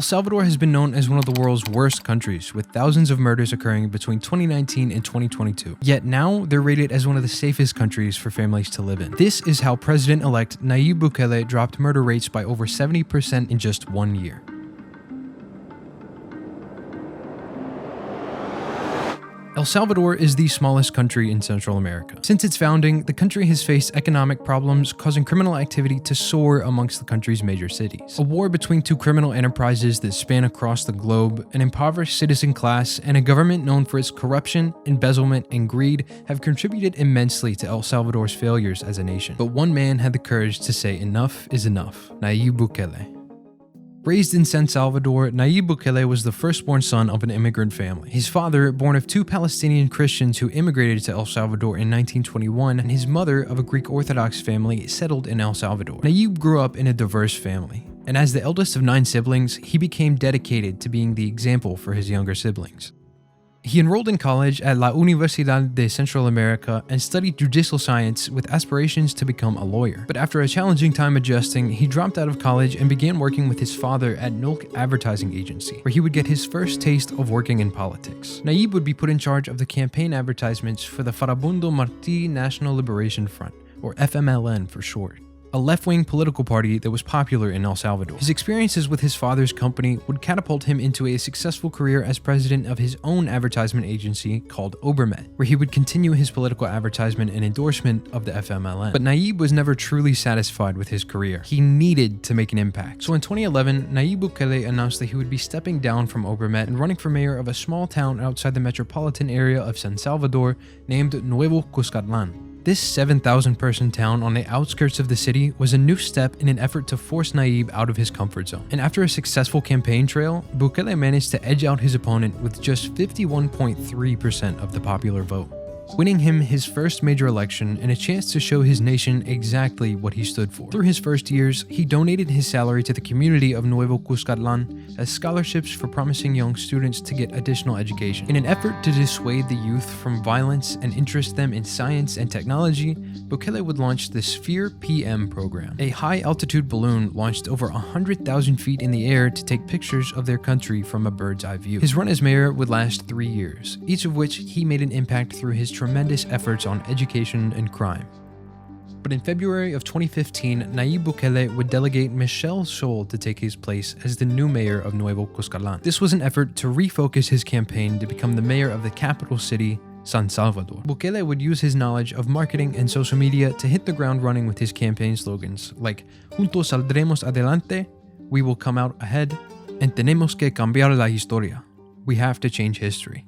El Salvador has been known as one of the world's worst countries, with thousands of murders occurring between 2019 and 2022. Yet now, they're rated as one of the safest countries for families to live in. This is how President-elect Nayib Bukele dropped murder rates by over 70% in just 1 year. El Salvador is the smallest country in Central America. Since its founding, the country has faced economic problems, causing criminal activity to soar amongst the country's major cities. A war between two criminal enterprises that span across the globe, an impoverished citizen class, and a government known for its corruption, embezzlement, and greed have contributed immensely to El Salvador's failures as a nation. But one man had the courage to say enough is enough: Nayib Bukele. Raised in San Salvador, Nayib Bukele was the firstborn son of an immigrant family. His father, born of two Palestinian Christians who immigrated to El Salvador in 1921, and his mother, of a Greek Orthodox family, settled in El Salvador. Nayib grew up in a diverse family, and as the eldest of 9 siblings, he became dedicated to being the example for his younger siblings. He enrolled in college at La Universidad de Central America and studied judicial science with aspirations to become a lawyer. But after a challenging time adjusting, he dropped out of college and began working with his father at Nolk Advertising Agency, where he would get his first taste of working in politics. Nayib would be put in charge of the campaign advertisements for the Farabundo Martí National Liberation Front, or FMLN for short, a left-wing political party that was popular in El Salvador. His experiences with his father's company would catapult him into a successful career as president of his own advertisement agency called Obermet, where he would continue his political advertisement and endorsement of the FMLN. But Nayib was never truly satisfied with his career. He needed to make an impact. So in 2011, Nayib Bukele announced that he would be stepping down from Obermet and running for mayor of a small town outside the metropolitan area of San Salvador named Nuevo Cuscatlan. This 7,000-person town on the outskirts of the city was a new step in an effort to force Nayib out of his comfort zone. And after a successful campaign trail, Bukele managed to edge out his opponent with just 51.3% of the popular vote, winning him his first major election and a chance to show his nation exactly what he stood for. Through his first years, he donated his salary to the community of Nuevo Cuscatlan as scholarships for promising young students to get additional education. In an effort to dissuade the youth from violence and interest them in science and technology, Bukele would launch the Sphere PM program, a high-altitude balloon launched over 100,000 feet in the air to take pictures of their country from a bird's-eye view. His run as mayor would last 3 years, each of which he made an impact through his tremendous efforts on education and crime. But in February of 2015, Nayib Bukele would delegate Michel Sol to take his place as the new mayor of Nuevo Cuscatlan. This was an effort to refocus his campaign to become the mayor of the capital city, San Salvador. Bukele would use his knowledge of marketing and social media to hit the ground running with his campaign slogans like "Juntos saldremos adelante," "We will come out ahead," and "Tenemos que cambiar la historia," "We have to change history."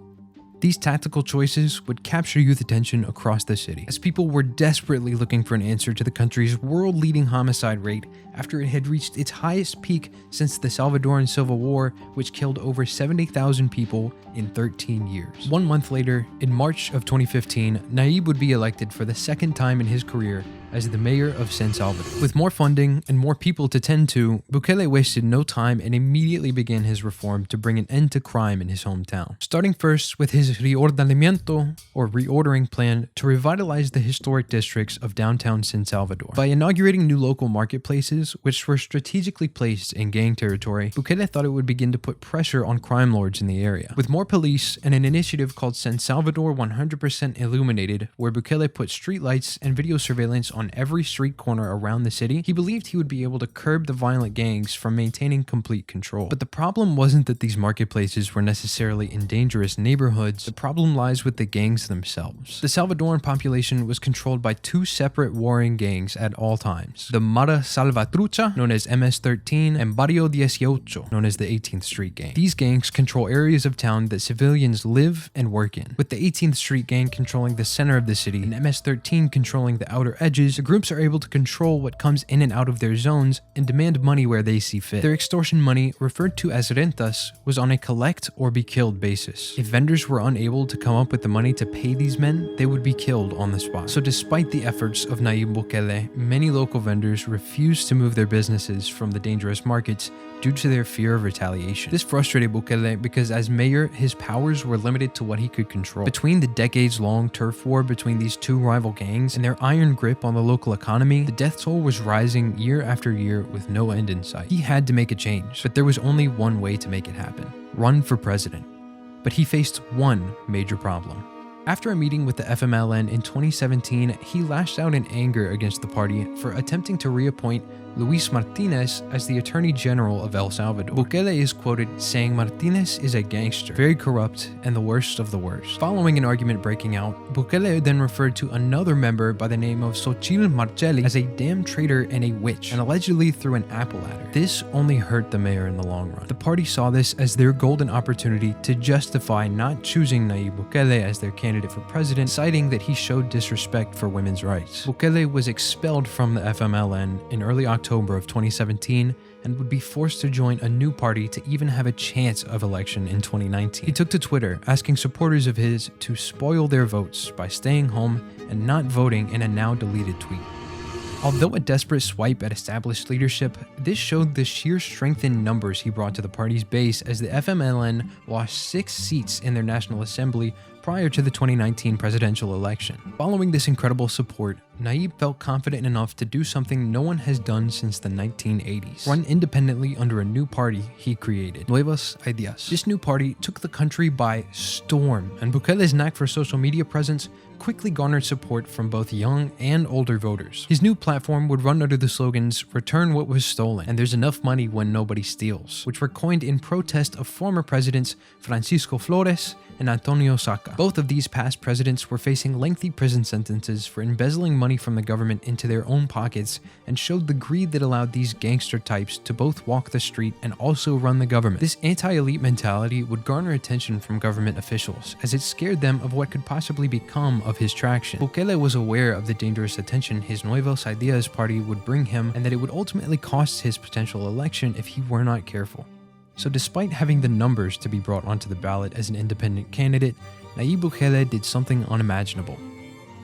These tactical choices would capture youth attention across the city, as people were desperately looking for an answer to the country's world-leading homicide rate after it had reached its highest peak since the Salvadoran Civil War, which killed over 70,000 people in 13 years. 1 month later, in March of 2015, Nayib would be elected for the second time in his career as the mayor of San Salvador. With more funding and more people to tend to, Bukele wasted no time and immediately began his reform to bring an end to crime in his hometown. Starting first with his reordenamiento, or reordering plan, to revitalize the historic districts of downtown San Salvador. By inaugurating new local marketplaces, which were strategically placed in gang territory, Bukele thought it would begin to put pressure on crime lords in the area. With more police and an initiative called San Salvador 100% Illuminated, where Bukele put streetlights and video surveillance on every street corner around the city, he believed he would be able to curb the violent gangs from maintaining complete control. But the problem wasn't that these marketplaces were necessarily in dangerous neighborhoods. The problem lies with the gangs themselves. The Salvadoran population was controlled by 2 separate warring gangs at all times: the Mara Salvatrucha, known as MS-13, and Barrio 18, known as the 18th Street Gang. These gangs control areas of town that civilians live and work in, with the 18th Street Gang controlling the center of the city and MS-13 controlling the outer edges. The groups are able to control what comes in and out of their zones and demand money where they see fit. Their extortion money, referred to as rentas, was on a collect or be killed basis. If vendors were unable to come up with the money to pay these men, they would be killed on the spot. So despite the efforts of Nayib Bukele, many local vendors refused to move their businesses from the dangerous markets due to their fear of retaliation. This frustrated Bukele because as mayor, his powers were limited to what he could control. Between the decades-long turf war between these 2 rival gangs and their iron grip on the local economy, the death toll was rising year after year with no end in sight. He had to make a change, but there was only one way to make it happen: run for president. But he faced one major problem. After a meeting with the FMLN in 2017, he lashed out in anger against the party for attempting to reappoint Luis Martinez as the Attorney General of El Salvador. Bukele is quoted saying Martinez is a gangster, very corrupt, and the worst of the worst. Following an argument breaking out, Bukele then referred to another member by the name of Xochitl Marchelli as a damn traitor and a witch, and allegedly threw an apple at her. This only hurt the mayor in the long run. The party saw this as their golden opportunity to justify not choosing Nayib Bukele as their candidate for president, citing that he showed disrespect for women's rights. Bukele was expelled from the FMLN in early October of 2017 and would be forced to join a new party to even have a chance of election in 2019. He took to Twitter asking supporters of his to spoil their votes by staying home and not voting in a now deleted tweet. Although a desperate swipe at established leadership, this showed the sheer strength in numbers he brought to the party's base as the FMLN lost 6 seats in their National Assembly prior to the 2019 presidential election. Following this incredible support, Nayib felt confident enough to do something no one has done since the 1980s: run independently under a new party he created, Nuevas Ideas. This new party took the country by storm, and Bukele's knack for social media presence quickly garnered support from both young and older voters. His new platform would run under the slogans "Return what was stolen" and "There's enough money when nobody steals," which were coined in protest of former presidents Francisco Flores and Antonio Saca. Both of these past presidents were facing lengthy prison sentences for embezzling money from the government into their own pockets, and showed the greed that allowed these gangster types to both walk the street and also run the government. This anti-elite mentality would garner attention from government officials, as it scared them of what could possibly become of his traction. Bukele was aware of the dangerous attention his Nuevas Ideas party would bring him, and that it would ultimately cost his potential election if he were not careful. So despite having the numbers to be brought onto the ballot as an independent candidate, Nayib Bukele did something unimaginable.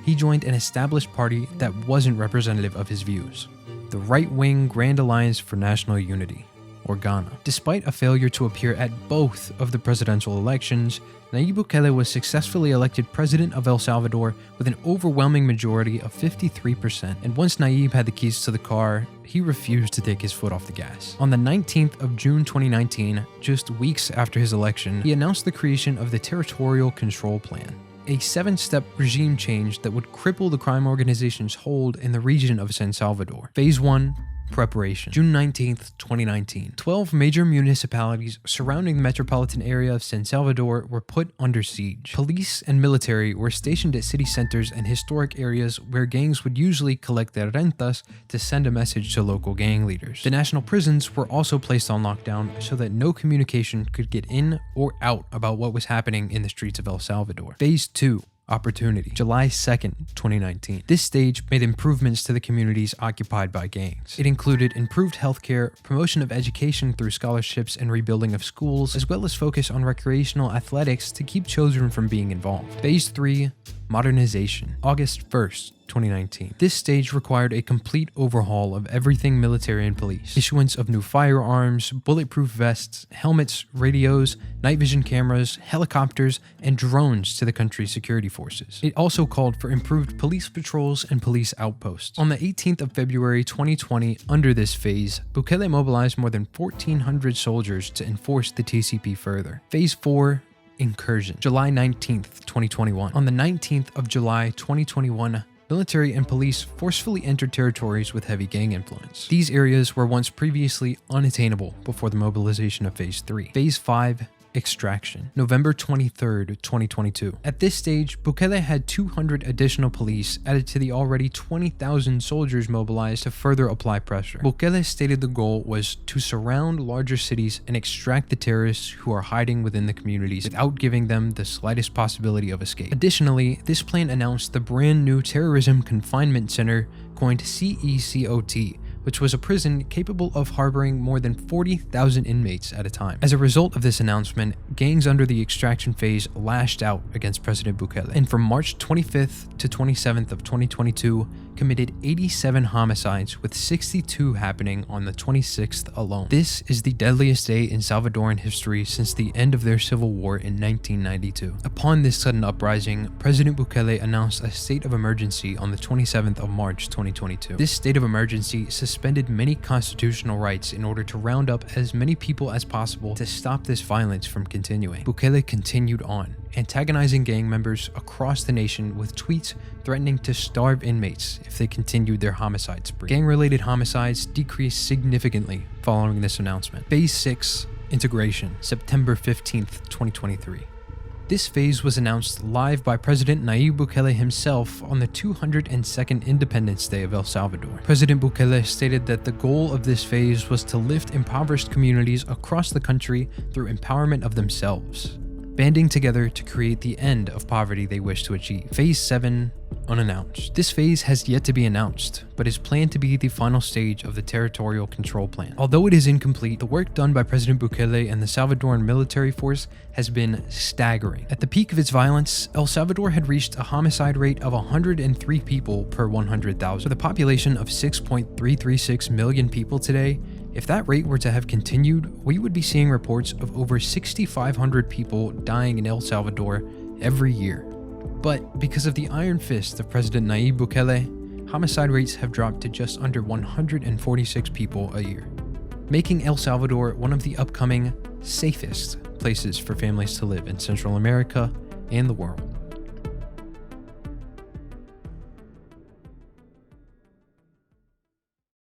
He joined an established party that wasn't representative of his views: the right-wing Grand Alliance for National Unity, or Ghana. Despite a failure to appear at both of the presidential elections, Nayib Bukele was successfully elected president of El Salvador with an overwhelming majority of 53%, and once Nayib had the keys to the car, he refused to take his foot off the gas. On the 19th of June 2019, just weeks after his election, he announced the creation of the Territorial Control Plan, a 7-step regime change that would cripple the crime organization's hold in the region of San Salvador. Phase 1. Preparation. June 19th, 2019. 12 major municipalities surrounding the metropolitan area of San Salvador were put under siege. Police and military were stationed at city centers and historic areas where gangs would usually collect their rentas to send a message to local gang leaders. The national prisons were also placed on lockdown so that no communication could get in or out about what was happening in the streets of El Salvador. Phase 2. Opportunity. July 2nd, 2019. This stage made improvements to the communities occupied by gangs. It included improved healthcare, promotion of education through scholarships and rebuilding of schools, as well as focus on recreational athletics to keep children from being involved. Phase 3. Modernization. August 1st, 2019. This stage required a complete overhaul of everything military and police. Issuance of new firearms, bulletproof vests, helmets, radios, night vision cameras, helicopters, and drones to the country's security forces. It also called for improved police patrols and police outposts. On the 18th of February 2020, under this phase, Bukele mobilized more than 1,400 soldiers to enforce the TCP further. Phase 4. Incursion. July 19th, 2021. On the 19th of July 2021, military and police forcefully entered territories with heavy gang influence. These areas were once previously unattainable before the mobilization of Phase 3. Phase 5. Extraction. November 23rd, 2022. At this stage, Bukele had 200 additional police added to the already 20,000 soldiers mobilized to further apply pressure. Bukele stated the goal was to surround larger cities and extract the terrorists who are hiding within the communities without giving them the slightest possibility of escape. Additionally, this plan announced the brand new Terrorism Confinement Center, coined CECOT, which was a prison capable of harboring more than 40,000 inmates at a time. As a result of this announcement, gangs under the extraction phase lashed out against President Bukele, and from March 25th to 27th of 2022, committed 87 homicides, with 62 happening on the 26th alone. This is the deadliest day in Salvadoran history since the end of their civil war in 1992. Upon this sudden uprising, President Bukele announced a state of emergency on the 27th of March 2022. This state of emergency suspended many constitutional rights in order to round up as many people as possible to stop this violence from continuing. Bukele continued on, antagonizing gang members across the nation with tweets threatening to starve inmates if they continued their homicide spree. Gang-related homicides decreased significantly following this announcement. Phase 6, Integration, September 15th, 2023. This phase was announced live by President Nayib Bukele himself on the 202nd Independence Day of El Salvador. President Bukele stated that the goal of this phase was to lift impoverished communities across the country through empowerment of themselves, banding together to create the end of poverty they wish to achieve. Phase 7, unannounced. This phase has yet to be announced, but is planned to be the final stage of the territorial control plan. Although it is incomplete, the work done by President Bukele and the Salvadoran military force has been staggering. At the peak of its violence, El Salvador had reached a homicide rate of 103 people per 100,000. With a population of 6.336 million people today, if that rate were to have continued, we would be seeing reports of over 6,500 people dying in El Salvador every year. But because of the iron fist of President Nayib Bukele, homicide rates have dropped to just under 146 people a year, making El Salvador one of the upcoming safest places for families to live in Central America and the world.